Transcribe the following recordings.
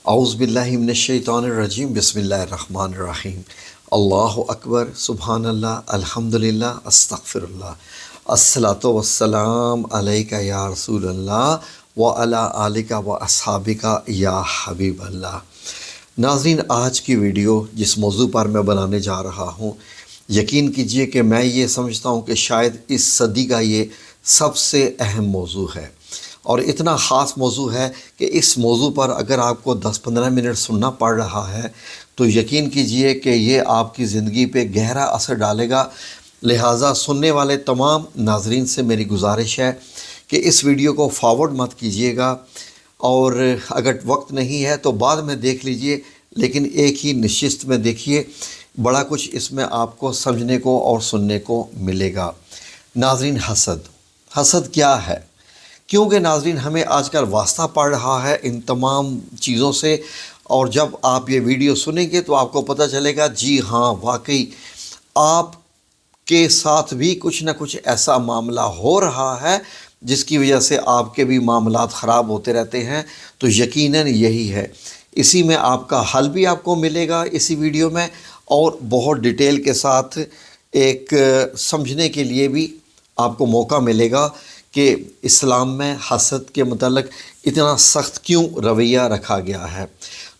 اعوذ باللہ من الشیطان الرجیم بسم اللہ الرحمن الرحیم اللہ اکبر سبحان اللہ الحمدللہ استغفر اللہ الصلاۃ والسلام علیک یا رسول اللہ وعلی آلک و اصحابک یا حبیب اللہ۔ ناظرین، آج کی ویڈیو جس موضوع پر میں بنانے جا رہا ہوں، یقین کیجئے کہ میں یہ سمجھتا ہوں کہ شاید اس صدی کا یہ سب سے اہم موضوع ہے، اور اتنا خاص موضوع ہے کہ اس موضوع پر اگر آپ کو 10-15 منٹ سننا پڑ رہا ہے تو یقین کیجئے کہ یہ آپ کی زندگی پہ گہرا اثر ڈالے گا۔ لہٰذا سننے والے تمام ناظرین سے میری گزارش ہے کہ اس ویڈیو کو فارورڈ مت کیجئے گا، اور اگر وقت نہیں ہے تو بعد میں دیکھ لیجئے، لیکن ایک ہی نشست میں دیکھیے، بڑا کچھ اس میں آپ کو سمجھنے کو اور سننے کو ملے گا۔ ناظرین، حسد کیا ہے؟ کیونکہ ناظرین ہمیں آج کل واسطہ پڑ رہا ہے ان تمام چیزوں سے، اور جب آپ یہ ویڈیو سنیں گے تو آپ کو پتہ چلے گا جی ہاں، واقعی آپ کے ساتھ بھی کچھ نہ کچھ ایسا معاملہ ہو رہا ہے جس کی وجہ سے آپ کے بھی معاملات خراب ہوتے رہتے ہیں۔ تو یقیناً یہی ہے، اسی میں آپ کا حل بھی آپ کو ملے گا اسی ویڈیو میں، اور بہت ڈیٹیل کے ساتھ ایک سمجھنے کے لیے بھی آپ کو موقع ملے گا کہ اسلام میں حسد کے متعلق اتنا سخت کیوں رویہ رکھا گیا ہے۔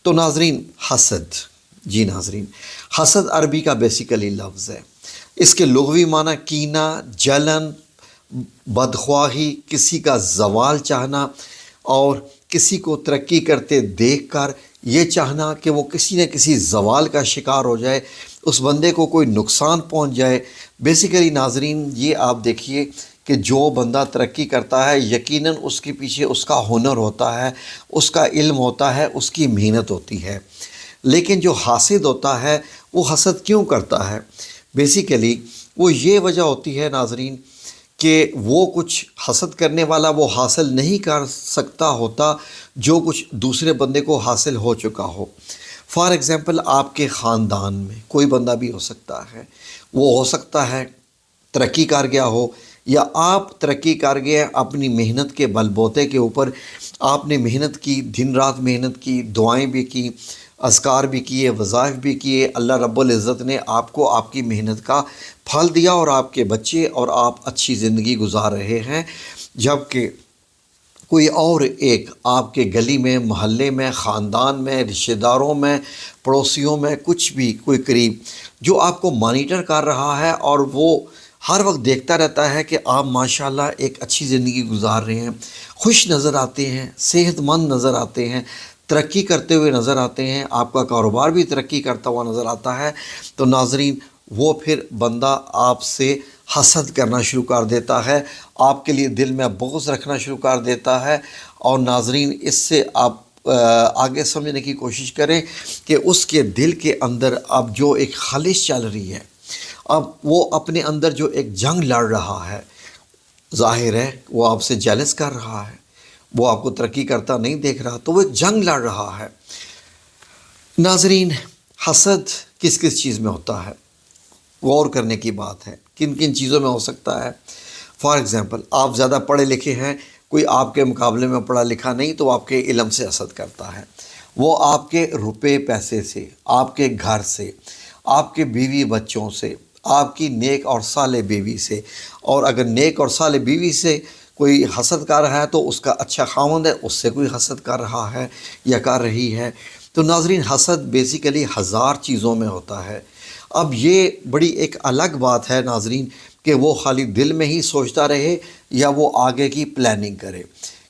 تو ناظرین، حسد عربی کا بیسیکلی لفظ ہے۔ اس کے لغوی معنی کینہ، جلن، بدخواہی، کسی کا زوال چاہنا، اور کسی کو ترقی کرتے دیکھ کر یہ چاہنا کہ وہ کسی نہ کسی زوال کا شکار ہو جائے، اس بندے کو کوئی نقصان پہنچ جائے۔ بیسیکلی ناظرین، یہ آپ دیکھیے کہ جو بندہ ترقی کرتا ہے یقیناً اس کے پیچھے اس کا ہنر ہوتا ہے، اس کا علم ہوتا ہے، اس کی محنت ہوتی ہے۔ لیکن جو حاسد ہوتا ہے وہ حسد کیوں کرتا ہے؟ بیسیکلی وہ یہ وجہ ہوتی ہے ناظرین کہ وہ کچھ حسد کرنے والا وہ حاصل نہیں کر سکتا ہوتا جو کچھ دوسرے بندے کو حاصل ہو چکا ہو۔ فار ایگزامپل، آپ کے خاندان میں کوئی بندہ بھی ہو سکتا ہے، وہ ہو سکتا ہے ترقی کر گیا ہو، یا آپ ترقی کر گئے اپنی محنت کے بل بوتے کے اوپر۔ آپ نے محنت کی، دن رات محنت کی، دعائیں بھی کی، اذکار بھی کیے، وظائف بھی کیے، اللہ رب العزت نے آپ کو آپ کی محنت کا پھل دیا، اور آپ کے بچے اور آپ اچھی زندگی گزار رہے ہیں۔ جبکہ کوئی اور ایک آپ کے گلی میں، محلے میں، خاندان میں، رشتہ داروں میں، پڑوسیوں میں، کچھ بھی کوئی قریب جو آپ کو مانیٹر کر رہا ہے، اور وہ ہر وقت دیکھتا رہتا ہے کہ آپ ماشاءاللہ ایک اچھی زندگی گزار رہے ہیں، خوش نظر آتے ہیں، صحت مند نظر آتے ہیں، ترقی کرتے ہوئے نظر آتے ہیں، آپ کا کاروبار بھی ترقی کرتا ہوا نظر آتا ہے، تو ناظرین وہ پھر بندہ آپ سے حسد کرنا شروع کر دیتا ہے، آپ کے لیے دل میں بغض رکھنا شروع کر دیتا ہے۔ اور ناظرین، اس سے آپ آگے سمجھنے کی کوشش کریں کہ اس کے دل کے اندر اب جو ایک خلش چل رہی ہے، اب وہ اپنے اندر جو ایک جنگ لڑ رہا ہے، ظاہر ہے وہ آپ سے جیلس کر رہا ہے، وہ آپ کو ترقی کرتا نہیں دیکھ رہا، تو وہ ایک جنگ لڑ رہا ہے۔ ناظرین، حسد کس کس چیز میں ہوتا ہے؟ غور کرنے کی بات ہے، کن کن چیزوں میں ہو سکتا ہے۔ فار ایگزامپل، آپ زیادہ پڑھے لکھے ہیں، کوئی آپ کے مقابلے میں پڑھا لکھا نہیں، تو آپ کے علم سے حسد کرتا ہے۔ وہ آپ کے روپے پیسے سے، آپ کے گھر سے، آپ کے بیوی بچوں سے، آپ کی نیک اور صالح بیوی سے، اور اگر نیک اور صالح بیوی سے کوئی حسد کر رہا ہے تو اس کا اچھا خاوند ہے، اس سے کوئی حسد کر رہا ہے یا کر رہی ہے۔ تو ناظرین، حسد بیسیکلی ہزار چیزوں میں ہوتا ہے۔ اب یہ بڑی ایک الگ بات ہے ناظرین کہ وہ خالی دل میں ہی سوچتا رہے یا وہ آگے کی پلاننگ کرے،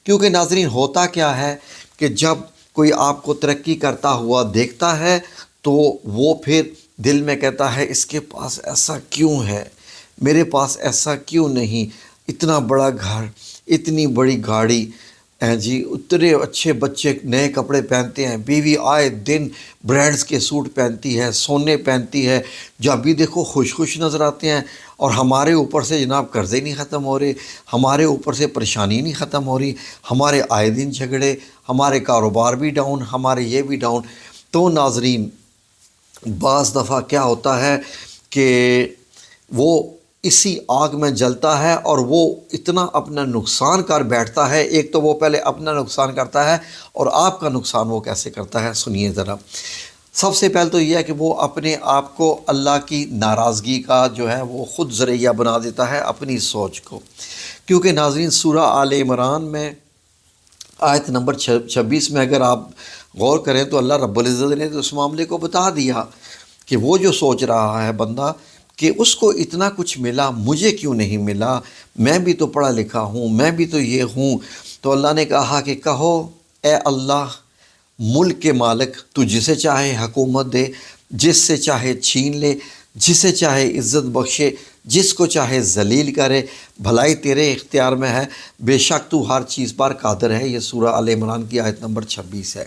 کیونکہ ناظرین ہوتا کیا ہے کہ جب کوئی آپ کو ترقی کرتا ہوا دیکھتا ہے تو وہ پھر دل میں کہتا ہے اس کے پاس ایسا کیوں ہے، میرے پاس ایسا کیوں نہیں، اتنا بڑا گھر، اتنی بڑی گاڑی، جی اتنے اچھے بچے نئے کپڑے پہنتے ہیں، بیوی آئے دن برانڈز کے سوٹ پہنتی ہے، سونے پہنتی ہے، جب بھی دیکھو خوش نظر آتے ہیں، اور ہمارے اوپر سے جناب قرضے نہیں ختم ہو رہے، ہمارے اوپر سے پریشانی نہیں ختم ہو رہی، ہمارے آئے دن جھگڑے، ہمارے کاروبار بھی ڈاؤن، ہمارے یہ بھی ڈاؤن۔ تو ناظرین، بعض دفعہ کیا ہوتا ہے کہ وہ اسی آگ میں جلتا ہے اور وہ اتنا اپنا نقصان کر بیٹھتا ہے۔ ایک تو وہ پہلے اپنا نقصان کرتا ہے اور آپ کا نقصان وہ کیسے کرتا ہے، سنیے ذرا۔ سب سے پہلے تو یہ ہے کہ وہ اپنے آپ کو اللہ کی ناراضگی کا جو ہے وہ خود ذریعہ بنا دیتا ہے اپنی سوچ کو، کیونکہ ناظرین سورہ آل عمران میں آیت نمبر 26 میں اگر آپ غور کریں تو اللہ رب العزت نے تو اس معاملے کو بتا دیا کہ وہ جو سوچ رہا ہے بندہ کہ اس کو اتنا کچھ ملا، مجھے کیوں نہیں ملا، میں بھی تو پڑھا لکھا ہوں، میں بھی تو یہ ہوں۔ تو اللہ نے کہا کہ کہو اے اللہ ملک کے مالک، تو جسے چاہے حکومت دے، جس سے چاہے چھین لے، جسے چاہے عزت بخشے، جس کو چاہے ذلیل کرے، بھلائی تیرے اختیار میں ہے، بے شک تو ہر چیز پر قادر ہے۔ یہ سورہ آل عمران کی آیت نمبر 26 ہے۔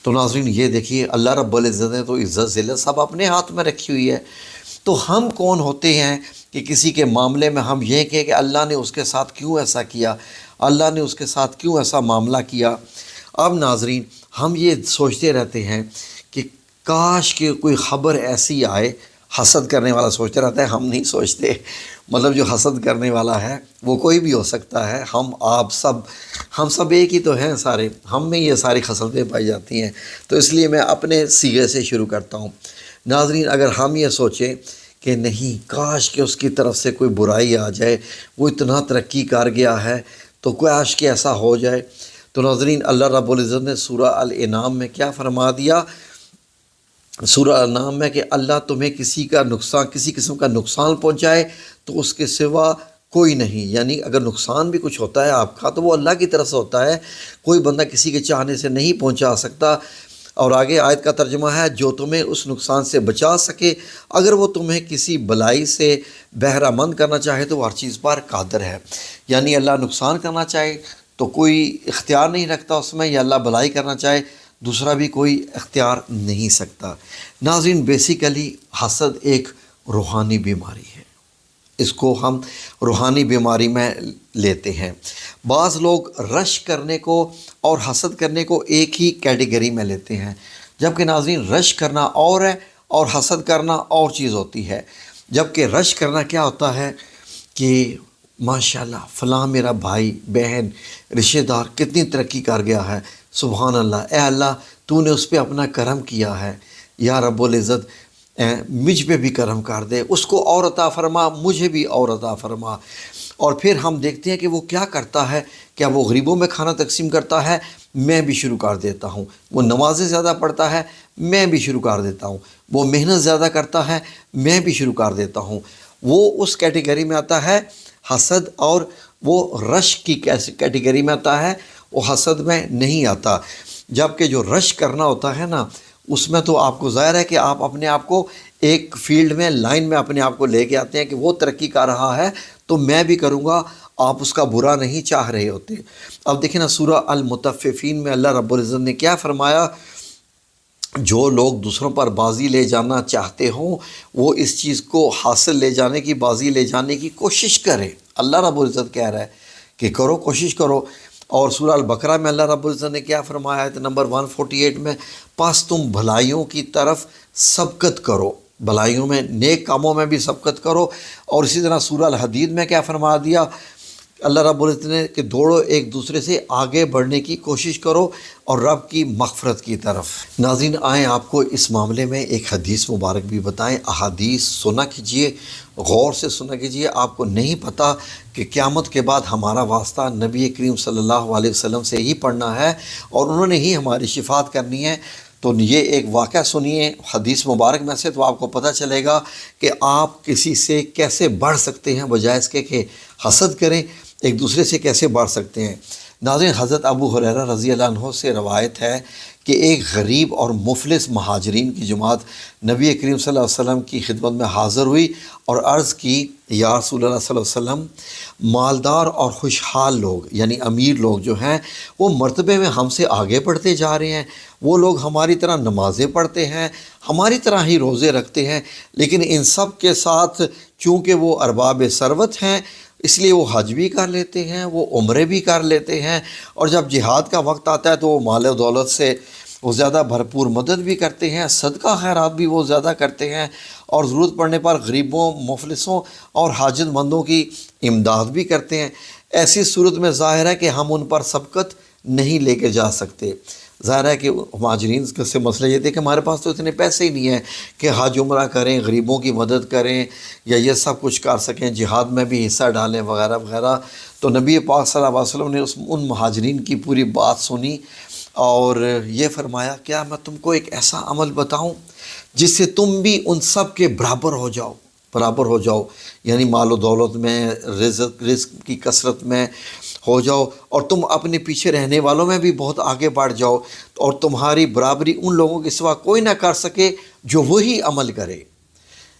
تو ناظرین یہ دیکھیے اللہ رب العزت نے تو عزت ذلت سب اپنے ہاتھ میں رکھی ہوئی ہے۔ تو ہم کون ہوتے ہیں کہ کسی کے معاملے میں ہم یہ کہیں کہ اللہ نے اس کے ساتھ کیوں ایسا کیا، اللہ نے اس کے ساتھ کیوں ایسا معاملہ کیا۔ اب ناظرین ہم یہ سوچتے رہتے ہیں کہ کاش کہ کوئی خبر ایسی آئے، حسد کرنے والا سوچتے رہتا ہے، ہم نہیں سوچتے۔ مطلب جو حسد کرنے والا ہے وہ کوئی بھی ہو سکتا ہے، ہم سب ایک ہی تو ہیں سارے، ہم میں یہ ساری خصلتیں پائی جاتی ہیں۔ تو اس لیے میں اپنے سیغے سے شروع کرتا ہوں۔ ناظرین اگر ہم یہ سوچیں کہ نہیں کاش کہ اس کی طرف سے کوئی برائی آ جائے، وہ اتنا ترقی کر گیا ہے تو کاش کہ ایسا ہو جائے، تو ناظرین اللہ رب العزت نے سورہ الانعام میں کیا فرما دیا، سورہ الانعام میں کہ اللہ تمہیں کسی قسم کا نقصان پہنچائے تو اس کے سوا کوئی نہیں، یعنی اگر نقصان بھی کچھ ہوتا ہے آپ کا تو وہ اللہ کی طرف سے ہوتا ہے، کوئی بندہ کسی کے چاہنے سے نہیں پہنچا سکتا۔ اور آگے آیت کا ترجمہ ہے جو تمہیں اس نقصان سے بچا سکے، اگر وہ تمہیں کسی بلائی سے بہرہ مند کرنا چاہے تو وہ ہر چیز پر قادر ہے۔ یعنی اللہ نقصان کرنا چاہے تو کوئی اختیار نہیں رکھتا اس میں، یا اللہ بلائی کرنا چاہے دوسرا بھی کوئی اختیار نہیں سکتا۔ ناظرین بیسیکلی حسد ایک روحانی بیماری ہے، اس کو ہم روحانی بیماری میں لیتے ہیں۔ بعض لوگ رش کرنے کو اور حسد کرنے کو ایک ہی کیٹیگری میں لیتے ہیں، جبکہ ناظرین رش کرنا اور ہے اور حسد کرنا اور چیز ہوتی ہے۔ جبکہ رش کرنا کیا ہوتا ہے کہ ماشاءاللہ فلاں میرا بھائی بہن رشتہ دار کتنی ترقی کر گیا ہے، سبحان اللہ، اے اللہ تو نے اس پہ اپنا کرم کیا ہے، یا رب العزت مجھ پہ بھی کرم کر دے، اس کو اور عطا فرما، مجھے بھی اور عطا فرما۔ اور پھر ہم دیکھتے ہیں کہ وہ کیا کرتا ہے، کیا وہ غریبوں میں کھانا تقسیم کرتا ہے، میں بھی شروع کر دیتا ہوں۔ وہ نمازیں زیادہ پڑھتا ہے، میں بھی شروع کر دیتا ہوں۔ وہ محنت زیادہ کرتا ہے، میں بھی شروع کر دیتا ہوں۔ وہ اس کیٹیگری میں آتا ہے حسد، اور وہ رش کی کیٹیگری میں آتا ہے، وہ حسد میں نہیں آتا۔ جبکہ جو رش کرنا ہوتا ہے نا، اس میں تو آپ کو ظاہر ہے کہ آپ اپنے آپ کو ایک فیلڈ میں لائن میں اپنے آپ کو لے کے آتے ہیں کہ وہ ترقی کر رہا ہے تو میں بھی کروں گا، آپ اس کا برا نہیں چاہ رہے ہوتے۔ اب دیکھیں نا سورہ المطففین میں اللہ رب العزت نے کیا فرمایا، جو لوگ دوسروں پر بازی لے جانا چاہتے ہوں وہ اس چیز کو حاصل لے جانے کی، بازی لے جانے کی کوشش کریں۔ اللہ رب العزت کہہ رہا ہے کہ کرو، کوشش کرو۔ اور سورہ البقرہ میں اللہ رب العزت نے کیا فرمایا ہے نمبر 148 میں، پس تم بھلائیوں کی طرف سبقت کرو، بھلائیوں میں نیک کاموں میں بھی سبقت کرو۔ اور اسی طرح سورہ الحدید میں کیا فرما دیا اللہ رب العزت نے کہ دوڑو، ایک دوسرے سے آگے بڑھنے کی کوشش کرو اور رب کی مغفرت کی طرف۔ ناظرین آئیں آپ کو اس معاملے میں ایک حدیث مبارک بھی بتائیں۔ احادیث سنا کیجئے، غور سے سنا کیجئے۔ آپ کو نہیں پتہ کہ قیامت کے بعد ہمارا واسطہ نبی کریم صلی اللہ علیہ وسلم سے ہی پڑھنا ہے اور انہوں نے ہی ہماری شفاعت کرنی ہے۔ تو یہ ایک واقعہ سنیے حدیث مبارک میں سے، تو آپ کو پتہ چلے گا کہ آپ کسی سے کیسے بڑھ سکتے ہیں، بجائے اس کے کہ حسد کریں، ایک دوسرے سے کیسے بڑھ سکتے ہیں۔ ناظرین حضرت ابو ہریرہ رضی اللہ عنہ سے روایت ہے کہ ایک غریب اور مفلس مہاجرین کی جماعت نبی کریم صلی اللہ علیہ وسلم کی خدمت میں حاضر ہوئی اور عرض کی، یا رسول اللہ صلی اللہ علیہ وسلم، مالدار اور خوشحال لوگ یعنی امیر لوگ جو ہیں وہ مرتبے میں ہم سے آگے بڑھتے جا رہے ہیں، وہ لوگ ہماری طرح نمازیں پڑھتے ہیں، ہماری طرح ہی روزے رکھتے ہیں، لیکن ان سب کے ساتھ چونکہ وہ ارباب ثروت ہیں اس لیے وہ حج بھی کر لیتے ہیں، وہ عمرے بھی کر لیتے ہیں، اور جب جہاد کا وقت آتا ہے تو وہ مال و دولت سے وہ زیادہ بھرپور مدد بھی کرتے ہیں، صدقہ خیرات بھی وہ زیادہ کرتے ہیں، اور ضرورت پڑنے پر غریبوں، مفلسوں اور حاجت مندوں کی امداد بھی کرتے ہیں۔ ایسی صورت میں ظاہر ہے کہ ہم ان پر سبقت نہیں لے کے جا سکتے۔ ظاہر ہے کہ مہاجرین سے مسئلہ یہ تھے کہ ہمارے پاس تو اتنے پیسے ہی نہیں ہیں کہ حج عمرہ کریں، غریبوں کی مدد کریں یا یہ سب کچھ کر سکیں، جہاد میں بھی حصہ ڈالیں وغیرہ وغیرہ۔ تو نبی پاک صلی اللہ علیہ وسلم نے ان مہاجرین کی پوری بات سنی اور یہ فرمایا، کیا میں تم کو ایک ایسا عمل بتاؤں جس سے تم بھی ان سب کے برابر ہو جاؤ، یعنی مال و دولت میں، رزق کی کثرت میں ہو جاؤ، اور تم اپنے پیچھے رہنے والوں میں بھی بہت آگے بڑھ جاؤ، اور تمہاری برابری ان لوگوں کے سوا کوئی نہ کر سکے جو وہی عمل کرے۔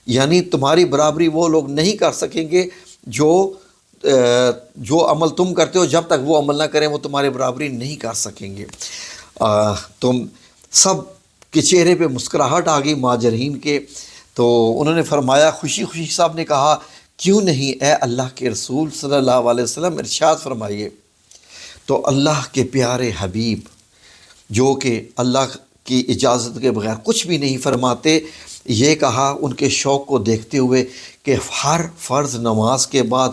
یعنی تمہاری برابری وہ لوگ نہیں کر سکیں گے جو عمل تم کرتے ہو، جب تک وہ عمل نہ کریں وہ تمہاری برابری نہیں کر سکیں گے۔ تم سب کے چہرے پہ مسکراہٹ آ گئی مہاجرین کے، تو انہوں نے فرمایا، خوشی خوشی صاحب نے کہا، کیوں نہیں اے اللہ کے رسول صلی اللہ علیہ وسلم، ارشاد فرمائیے۔ تو اللہ کے پیارے حبیب، جو کہ اللہ کی اجازت کے بغیر کچھ بھی نہیں فرماتے، یہ کہا ان کے شوق کو دیکھتے ہوئے کہ ہر فرض نماز کے بعد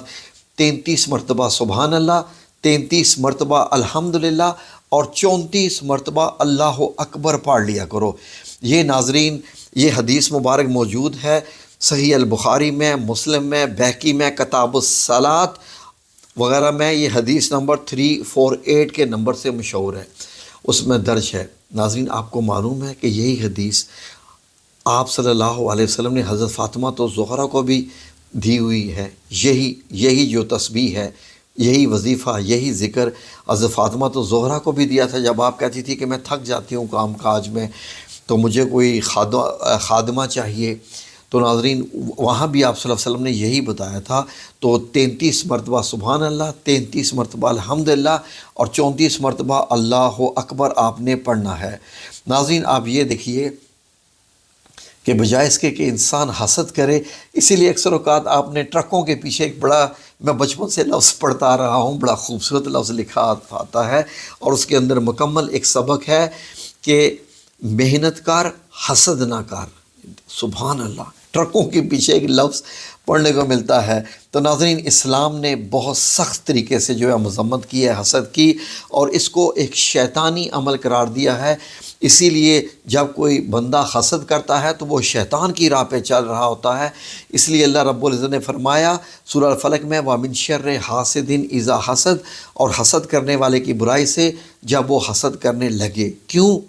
33 مرتبہ سبحان اللہ، 33 مرتبہ الحمدللہ اور 34 مرتبہ اللہ اکبر پڑھ لیا کرو۔ یہ ناظرین، یہ حدیث مبارک موجود ہے صحیح البخاری میں، مسلم میں، بیہقی میں، کتاب الصلاۃ وغیرہ میں۔ یہ حدیث نمبر 348 کے نمبر سے مشہور ہے، اس میں درج ہے۔ ناظرین، آپ کو معلوم ہے کہ یہی حدیث آپ صلی اللہ علیہ وسلم نے حضرت فاطمہ تو زہرا کو بھی دی ہوئی ہے۔ یہی جو تسبیح ہے، یہی وظیفہ، یہی ذکر حضرت فاطمہ تو زہرا کو بھی دیا تھا، جب آپ کہتی تھی کہ میں تھک جاتی ہوں کام کاج میں تو مجھے کوئی خادمہ چاہیے، تو ناظرین وہاں بھی آپ صلی اللہ علیہ وسلم نے یہی بتایا تھا۔ تو 33 مرتبہ سبحان اللہ، 33 مرتبہ الحمدللہ اور 34 مرتبہ اللہ اکبر آپ نے پڑھنا ہے۔ ناظرین، آپ یہ دیکھیے کہ بجائے اس کے کہ انسان حسد کرے، اسی لیے اکثر اوقات آپ نے ٹرکوں کے پیچھے ایک بڑا، میں بچپن سے لفظ پڑھتا آ رہا ہوں، بڑا خوبصورت لفظ لکھا آتا ہے، اور اس کے اندر مکمل ایک سبق ہے کہ محنت کار حسد نہ کر۔ سبحان اللہ، ٹرکوں کے پیچھے ایک لفظ پڑھنے کو ملتا ہے۔ تو ناظرین، اسلام نے بہت سخت طریقے سے جو ہے مذمت کی ہے حسد کی، اور اس کو ایک شیطانی عمل قرار دیا ہے۔ اسی لیے جب کوئی بندہ حسد کرتا ہے تو وہ شیطان کی راہ پہ چل رہا ہوتا ہے۔ اس لیے اللہ رب العزت نے فرمایا سورہ الفلق میں، وَمِن شَرِّ حَاسِدٍ اِذَا حَسَد، اور حسد کرنے والے کی برائی سے جب وہ حسد کرنے لگے۔ کیوں؟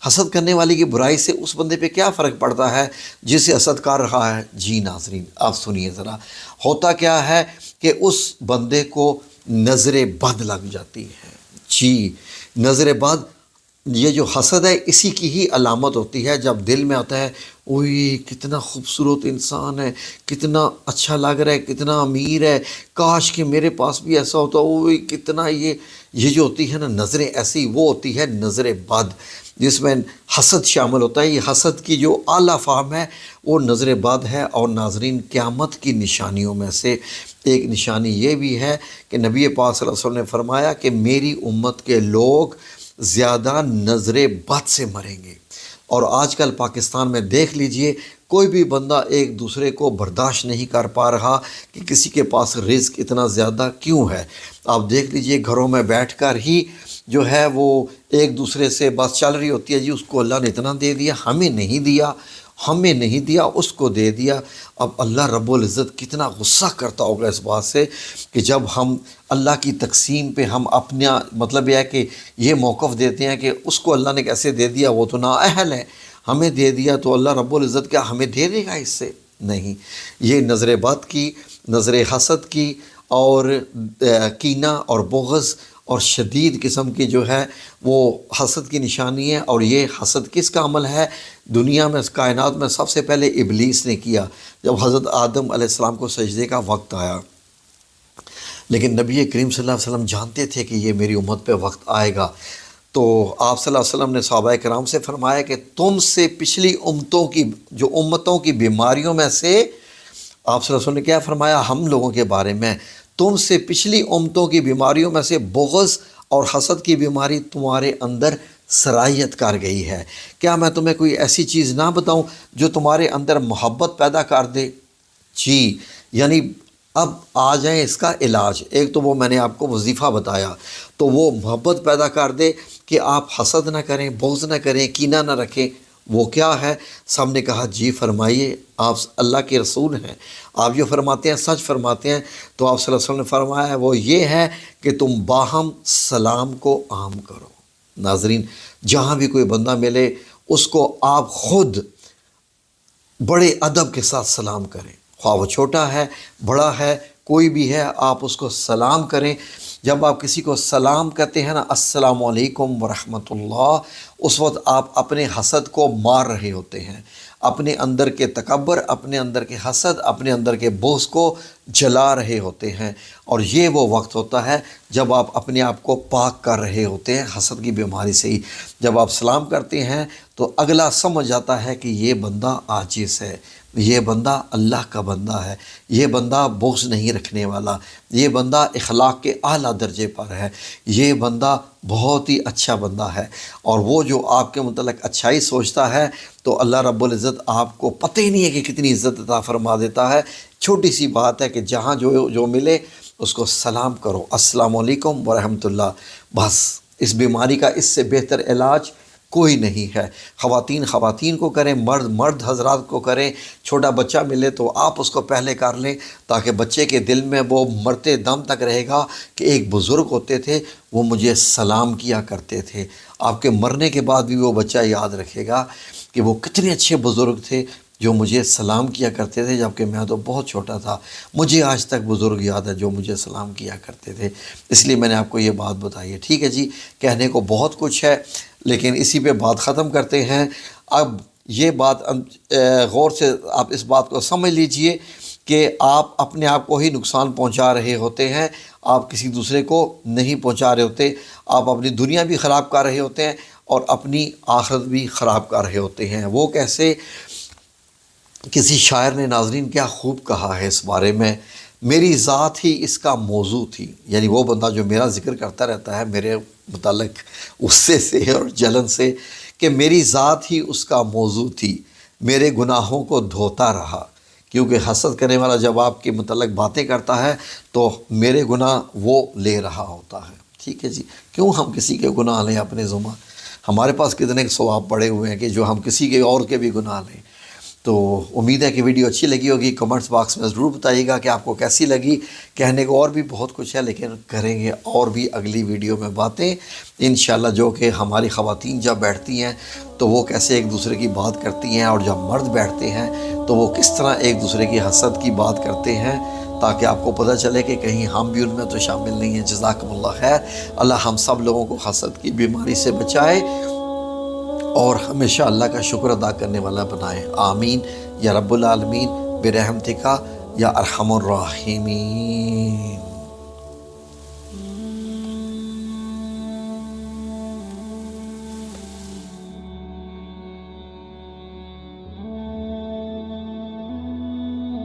حسد کرنے والے کی برائی سے اس بندے پہ کیا فرق پڑتا ہے جسے حسد کر رہا ہے؟ جی ناظرین، آپ سنیے ذرا، ہوتا کیا ہے کہ اس بندے کو نظر بد لگ جاتی ہے۔ جی، نظر بد، یہ جو حسد ہے اسی کی ہی علامت ہوتی ہے۔ جب دل میں آتا ہے، اوہ کتنا خوبصورت انسان ہے، کتنا اچھا لگ رہا ہے، کتنا امیر ہے، کاش کہ میرے پاس بھی ایسا ہوتا، اوہ کتنا، یہ جو ہوتی ہے نا نظریں، ایسی وہ ہوتی ہے نظر بد، جس میں حسد شامل ہوتا ہے۔ یہ حسد کی جو اعلیٰ فارم ہے وہ نظر بد ہے۔ اور ناظرین، قیامت کی نشانیوں میں سے ایک نشانی یہ بھی ہے کہ نبی پاک صلی اللہ علیہ وسلم نے فرمایا کہ میری امت کے لوگ زیادہ نظر بد سے مریں گے۔ اور آج کل پاکستان میں دیکھ لیجئے، کوئی بھی بندہ ایک دوسرے کو برداشت نہیں کر پا رہا کہ کسی کے پاس رزق اتنا زیادہ کیوں ہے۔ آپ دیکھ لیجئے، گھروں میں بیٹھ کر ہی جو ہے وہ ایک دوسرے سے بات چل رہی ہوتی ہے، جی اس کو اللہ نے اتنا دے دیا، ہمیں نہیں دیا، اس کو دے دیا۔ اب اللہ رب العزت کتنا غصہ کرتا ہوگا اس بات سے کہ جب ہم اللہ کی تقسیم پہ ہم اپنا، مطلب یہ ہے کہ یہ موقف دیتے ہیں کہ اس کو اللہ نے کیسے دے دیا، وہ تو نااہل ہے، ہمیں دے دیا تو اللہ رب العزت کیا ہمیں دے دے گا اس سے؟ نہیں۔ یہ نظر بد کی، نظر حسد کی، اور کینہ اور بغض اور شدید قسم کی جو ہے وہ حسد کی نشانی ہے۔ اور یہ حسد کس کا عمل ہے؟ دنیا میں، اس کائنات میں سب سے پہلے ابلیس نے کیا، جب حضرت آدم علیہ السلام کو سجدے کا وقت آیا۔ لیکن نبی کریم صلی اللہ علیہ وسلم جانتے تھے کہ یہ میری امت پہ وقت آئے گا، تو آپ صلی اللہ علیہ وسلم نے صحابہ کرام سے فرمایا کہ تم سے پچھلی امتوں کی بیماریوں میں سے، آپ صلی اللہ علیہ وسلم نے کیا فرمایا ہم لوگوں کے بارے میں؟ تم سے پچھلی امتوں کی بیماریوں میں سے بغض اور حسد کی بیماری تمہارے اندر صلاحیت کر گئی ہے۔ کیا میں تمہیں کوئی ایسی چیز نہ بتاؤں جو تمہارے اندر محبت پیدا کر دے؟ جی، یعنی اب آ جائیں اس کا علاج۔ ایک تو وہ میں نے آپ کو وظیفہ بتایا، تو وہ محبت پیدا کر دے کہ آپ حسد نہ کریں، بغض نہ کریں، کینہ نہ رکھیں۔ وہ کیا ہے؟ سب نے کہا جی فرمائیے، آپ اللہ کے رسول ہیں، آپ جو فرماتے ہیں سچ فرماتے ہیں۔ تو آپ صلی اللہ علیہ وسلم نے فرمایا وہ یہ ہے کہ تم باہم سلام کو عام کرو۔ ناظرین، جہاں بھی کوئی بندہ ملے اس کو آپ خود بڑے ادب کے ساتھ سلام کریں، خواہ وہ چھوٹا ہے، بڑا ہے، کوئی بھی ہے، آپ اس کو سلام کریں۔ جب آپ کسی کو سلام کرتے ہیں نا، السلام علیکم ورحمۃ اللہ، اس وقت آپ اپنے حسد کو مار رہے ہوتے ہیں، اپنے اندر کے تکبر، اپنے اندر کے حسد، اپنے اندر کے بغض کو جلا رہے ہوتے ہیں۔ اور یہ وہ وقت ہوتا ہے جب آپ اپنے آپ کو پاک کر رہے ہوتے ہیں حسد کی بیماری سے ہی۔ جب آپ سلام کرتے ہیں تو اگلا سمجھ جاتا ہے کہ یہ بندہ عاجز ہے، یہ بندہ اللہ کا بندہ ہے، یہ بندہ بغض نہیں رکھنے والا، یہ بندہ اخلاق کے اعلیٰ درجے پر ہے، یہ بندہ بہت ہی اچھا بندہ ہے۔ اور وہ جو آپ کے متعلق اچھائی سوچتا ہے تو اللہ رب العزت آپ کو پتہ ہی نہیں ہے کہ کتنی عزت عطا فرما دیتا ہے۔ چھوٹی سی بات ہے کہ جہاں جو ملے اس کو سلام کرو، السلام علیکم ورحمۃ اللہ۔ بس اس بیماری کا اس سے بہتر علاج کوئی نہیں ہے۔ خواتین کو کریں، مرد حضرات کو کریں۔ چھوٹا بچہ ملے تو آپ اس کو پہلے کر لیں تاکہ بچے کے دل میں وہ مرتے دم تک رہے گا کہ ایک بزرگ ہوتے تھے، وہ مجھے سلام کیا کرتے تھے۔ آپ کے مرنے کے بعد بھی وہ بچہ یاد رکھے گا کہ وہ کتنے اچھے بزرگ تھے جو مجھے سلام کیا کرتے تھے جبکہ میں تو بہت چھوٹا تھا۔ مجھے آج تک بزرگ یاد ہے جو مجھے سلام کیا کرتے تھے۔ اس لیے میں نے آپ کو یہ بات بتائی ہے۔ ٹھیک ہے جی، کہنے کو بہت کچھ ہے لیکن اسی پہ بات ختم کرتے ہیں۔ اب یہ بات غور سے آپ اس بات کو سمجھ لیجئے کہ آپ اپنے آپ کو ہی نقصان پہنچا رہے ہوتے ہیں، آپ کسی دوسرے کو نہیں پہنچا رہے ہوتے۔ آپ اپنی دنیا بھی خراب کر رہے ہوتے ہیں اور اپنی آخرت بھی خراب کر رہے ہوتے ہیں۔ وہ کیسے؟ کسی شاعر نے ناظرین کیا خوب کہا ہے اس بارے میں، میری ذات ہی اس کا موضوع تھی۔ یعنی وہ بندہ جو میرا ذکر کرتا رہتا ہے میرے متعلق غصے سے اور جلن سے، کہ میری ذات ہی اس کا موضوع تھی، میرے گناہوں کو دھوتا رہا۔ کیونکہ حسد کرنے والا جب آپ کے متعلق باتیں کرتا ہے تو میرے گناہ وہ لے رہا ہوتا ہے۔ ٹھیک ہے جی، کیوں ہم کسی کے گناہ لیں اپنے ذمہ؟ ہمارے پاس کتنے ثواب پڑے ہوئے ہیں کہ جو ہم کسی کے اور کے بھی گناہ لیں۔ تو امید ہے کہ ویڈیو اچھی لگی ہوگی۔ کمنٹس باکس میں ضرور بتائیے گا کہ آپ کو کیسی لگی۔ کہنے کو اور بھی بہت کچھ ہے لیکن کریں گے اور بھی اگلی ویڈیو میں باتیں انشاءاللہ، جو کہ ہماری خواتین جب بیٹھتی ہیں تو وہ کیسے ایک دوسرے کی بات کرتی ہیں، اور جب مرد بیٹھتے ہیں تو وہ کس طرح ایک دوسرے کی حسد کی بات کرتے ہیں، تاکہ آپ کو پتہ چلے کہ کہیں ہم بھی ان میں تو شامل نہیں ہیں۔ جزاکم اللہ خیر۔ اللہ ہم سب لوگوں کو حسد کی بیماری سے بچائے اور ہمیشہ اللہ کا شکر ادا کرنے والا بنائے۔ آمین یا رب العالمین برحمتک یا ارحم الراحمین۔